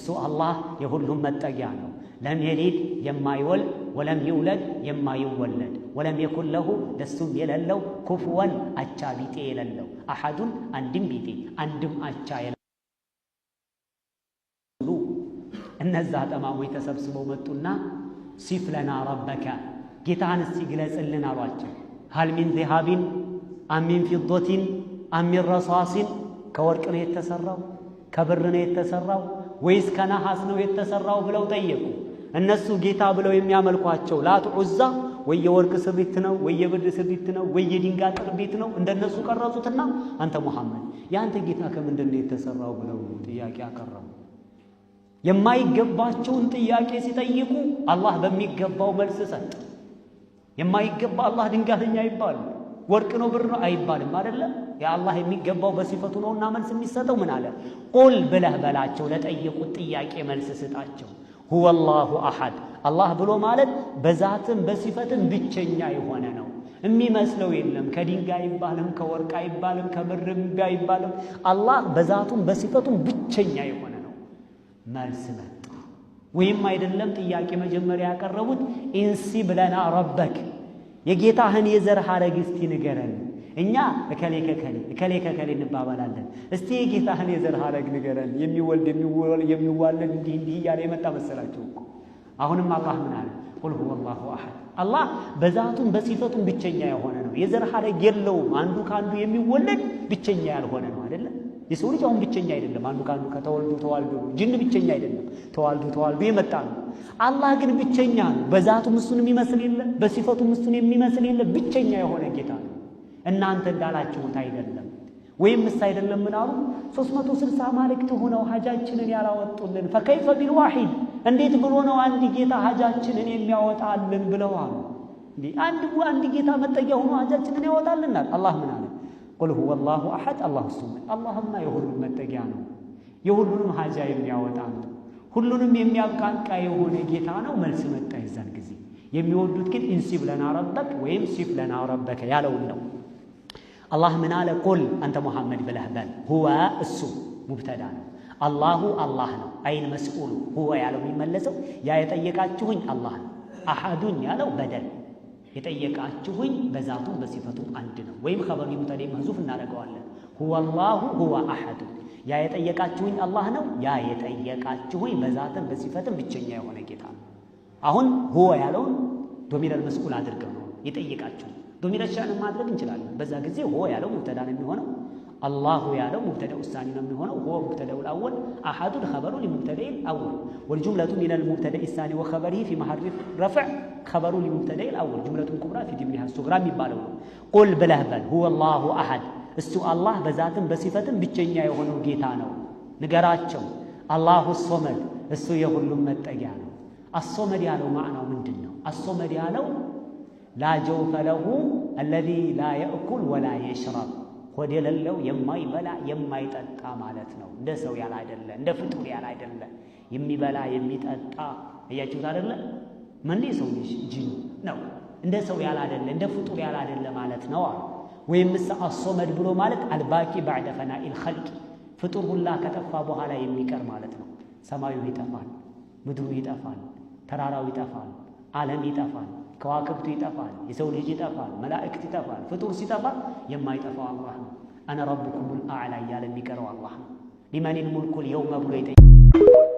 እሱ አላህ የሁሉም መጠጊያ ነው። ለም የሊድ የማይወልድ ወለም ይውለድ የማይወለድ ወለም የኩን ለሁ ለሱም የሌለው ኩፍወን አቻ ቢጤ የሌለው አሐዱን አንድም ቢጤ አንድም አቻ የሌለው። እነዛ ጠማሞች ተሰብስበው መጡና ሲፍ ለና ረበከ ጌታህን እስቲ ግለጽልን አሏቸው። ሀል ሚን ዚሃቢን አሚን ፊዶቲን አሚን ረሳሲን ከወርቅ ነው የተሰራው ከብር ነው የተሰራው ወይስ ከነሐስ ነው የተሰራው ብለው ጠየቁ። እነሱ ጌታ ብለው የሚያመልኳቸው ላት ዑዛ ወይ የወርቅ ስሪት ነው ወይ የብር ስሪት ነው ወይ የድንጋይ ጥርቢት ነው እንደነሱ ቀረጹትና አንተ ሙሐመድ ያንተ ጌታ ከምንድን ነው የተሰራው ብለው ጥያቄ አቀረቡ። የማይገባቸውን ጥያቄ ሲጠይቁ አላህ በሚገባው መልስ ሰጠ። የማይገባ አላህ ድንጋተኛ አይባልም፣ ወርቅ ነው ብር ነው አይባልም አይደለ? የአላህ የሚገባው በሲፈቱ ነውና መልስ የሚሰጠው ምን አለ? ቁል ብለህ በላቸው፣ ለጠየቁት ጥያቄ መልስ ስጣቸው። ሁወ አላሁ አሐድ አላህ ብሎ ማለት በዛትም በሲፈትም ብቸኛ የሆነ ነው። የሚመስለው የለም። ከድንጋይ አይባልም፣ ከወርቅ አይባልም፣ ከብርም አይባልም። አላህ በዛቱም በሲፈቱም ብቸኛ የሆነ ነው። መልስ መጣ። ወይም አይደለም ጥያቄ መጀመሪያ ያቀረቡት ኢንሲብ ለና ረበክ የጌታህን የዘር ሐረግ እስቲ ንገረን። እኛ እከሌ ከከሌ እንባባላለን። እስቲ የጌታህን የዘር ሐረግ ንገረን። የሚወልድ የሚዋለድ እንዲህ እያለ የመጣ መሰላቸው እኮ። አሁንም አላህ ምን አለ? ቁል ሁወ አላሁ አሐድ አላህ በዛቱም በሲፈቱም ብቸኛ የሆነ ነው። የዘር ሐረግ የለውም። አንዱ ከአንዱ የሚወለድ ብቸኛ ያልሆነ ነው አይደለ? የሰው ልጅ አሁን ብቸኛ አይደለም። አንዱ ከአንዱ ተዋልዶ ጅን ብቸኛ አይደለም። ተዋልዶ የመጣ ነው። አላህ ግን ብቸኛ ነው። በዛቱም እሱን የሚመስል የለ፣ በሲፈቱም እሱን የሚመስል የለ። ብቸኛ የሆነ ጌታ ነው። እናንተ እንዳላችሁት አይደለም። ወይም አይደለም ምን አሉ? 360 አማልክት ሆነው ሐጃችንን ያላወጡልን ፈከይፈ ቢልዋሂድ እንዴት ብሎ ነው አንድ ጌታ ሐጃችንን የሚያወጣልን ብለው አሉ። አንድ ጌታ መጠጊያ ሆኖ ሐጃችንን ያወጣልናል? አላህ ምን አለ? ቁል ሁወ አላሁ አሐድ አላሁ ሱመድ አላህማ የሁሉም መጠጊያ ነው። የሁሉንም ሐጃ የሚያወጣ ነው። ሁሉንም የሚያቃቃ የሆነ ጌታ ነው። መልስ መጣ። ይዛን ጊዜ የሚወዱት ግን ኢንሲብ ለና ረበክ ወይም ሲፍ ለና ረበከ ያለውን ነው። አላህ ምን አለ? ቁል አንተ ሙሐመድ ብለህ በል ሁወ እሱ ሙብተዳ ነው። አላሁ አላህ ነው። አይን መስኡሉ ሁወ ያለው የሚመለሰው ያ የጠየቃችሁኝ አላህ ነው። አሐዱን ያለው በደል የጠየቃችሁኝ በዛቱም በሲፈቱም አንድ ነው። ወይም ኸበሩ ሙብተዳ መህዙፍ እናደርገዋለን። ሁወ አላሁ ሁወ አሐዱ ያ የጠየቃችሁኝ አላህ ነው። ያ የጠየቃችሁኝ በዛትም በሲፈትም ብቸኛ የሆነ ጌታ ነው። አሁን ሁወ ያለውን ዶሚረል መስኡል አድርገው ነው የጠየቃችሁኝ። ዶሚረል ሻን ማድረግ እንችላለን። በዛ ጊዜ ሁወ ያለው ሙብተዳ ነው የሚሆነው። አላሁ ያለው ሙብተዳኡ ሳኒ ነው የሚሆነው። ሁወ ሙብተዳኡ አልአወል አሐዱን ኸበሩ ለሙብተዳኢ አልአወል ወልጁምለቱ ሚነል ሙብተዳኢ ሳኒ ወኸበሪሂ ፊ መሐል ረፍዕ ኸበሩ ለሙብተዳኢ አልአወል ጁምለቱን ኩብራ ፊ ዲምኒሃ ሱግራ የሚባለው ነው። ቁል ብለህ በል ሁወ አላሁ አሐድ እሱ አላህ በዛትም በሲፈትም ብቸኛ የሆነው ጌታ ነው። ንገራቸው። አላሁ ሶመድ እሱ የሁሉም መጠጊያ ነው። አሶመድ ያለው ማዕናው ምንድን ነው? አሶመድ ያለው ላ ጀውፈ ለሁ አለዚ ላ የእኩል ወላ የሽረብ ሆድ የሌለው የማይበላ የማይጠጣ ማለት ነው። እንደ ሰው ያለ አይደለ፣ እንደ ፍጡር ያለ አይደለ፣ የሚበላ የሚጠጣ እያችሁት አይደለ? ምን ሰው ልጅ ጂን ነው። እንደ ሰው ያለ አይደለ፣ እንደ ፍጡር ያለ አይደለ ማለት ነው አሉ። ወይም አሶመድ ብሎ ማለት አልባቂ ባዕደ ፈናኢል ኸልቅ ፍጡር ሁላ ከጠፋ በኋላ የሚቀር ማለት ነው። ሰማዩ ይጠፋል፣ ምድሩ ይጠፋል፣ ተራራው ይጠፋል፣ ዓለም ይጠፋል፣ ከዋክብቱ ይጠፋል፣ የሰው ልጅ ይጠፋል፣ መላእክት ይጠፋል። ፍጡር ሲጠፋ የማይጠፋው አላህ ነው። አነ ረብኩሙል አዕላ እያለ የሚቀረው አላህ ነው። ሊመኒል ሙልኩል የውመ ብሎ ይጠይቃል።